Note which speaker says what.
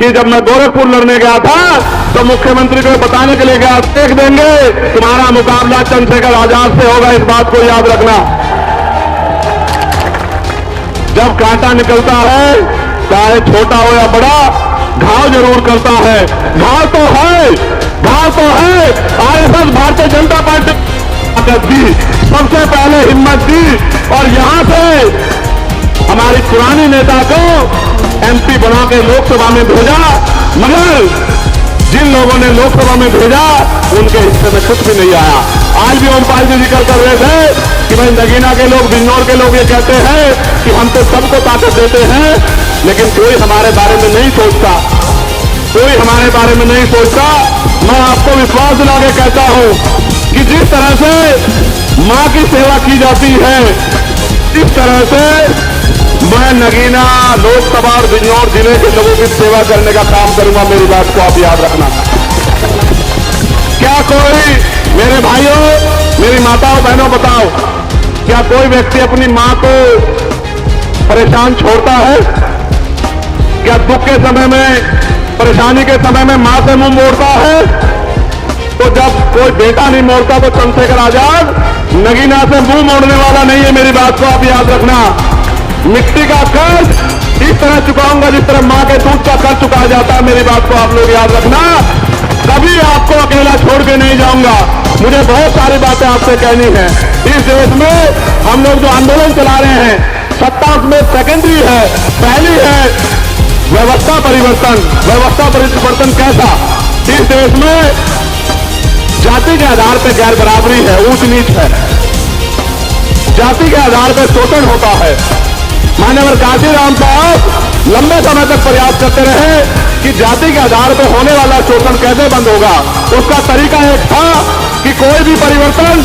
Speaker 1: कि जब मैं गोरखपुर लड़ने गया था तो मुख्यमंत्री को बताने के लिए गया, देख देंगे तुम्हारा मुकाबला चंद्रशेखर आजाद से होगा, इस बात को याद रखना। जब कांटा निकलता है, चाहे छोटा हो या बड़ा, घाव जरूर करता है। घाव तो है, घाव तो है। आरएसएस भारतीय जनता पार्टी दी, सबसे पहले हिम्मत दी और यहां से हमारी पुरानी नेता को एमपी बना के लोकसभा में भेजा, मगर जिन लोगों ने लोकसभा में भेजा उनके हिस्से में कुछ भी नहीं आया। आज भी ओमपाल जी जिक्र कर रहे थे कि भाई नगीना के लोग, बिजनौर के लोग ये कहते हैं कि हम तो सबको ताकत देते हैं, लेकिन कोई हमारे बारे में नहीं सोचता, कोई हमारे बारे में नहीं सोचता। मैं आपको विश्वास दिला के कहता हूं कि जिस तरह से मां की सेवा की जाती है, इस तरह से मैं नगीना, लोकसभा और बिजनौर जिले के लोगों की सेवा करने का काम करूंगा। मेरी बात को आप याद रखना। क्या कोई, मेरे भाइयों, मेरी माताओं बहनों, बताओ, क्या कोई व्यक्ति अपनी मां को परेशान छोड़ता है? क्या दुख के समय में, परेशानी के समय में मां से मुंह मोड़ता है? तो जब कोई बेटा नहीं मोड़ता तो चंद्रशेखर आजाद नगीना से मुंह मोड़ने वाला नहीं है। मेरी बात को आप याद रखना। मिट्टी का कर्ज इस तरह चुकाऊंगा जिस तरह मां के दूध का कर्ज चुकाया जाता है। मेरी बात को आप लोग याद रखना। कभी आपको अकेला छोड़ के नहीं जाऊंगा। मुझे बहुत सारी बातें आपसे कहनी है। इस देश में हम लोग जो आंदोलन चला रहे हैं, सत्ता में सेकेंडरी है, पहली है व्यवस्था परिवर्तन। व्यवस्था परिवर्तन कैसा? इस देश में जाति के आधार पर गैर बराबरी है, ऊंच नीच है, जाति के आधार पर शोषण होता है। माननीय काशीराम साहब लंबे समय तक प्रयास करते रहे कि जाति के आधार पर होने वाला शोषण कैसे बंद होगा। उसका तरीका एक था कि कोई भी परिवर्तन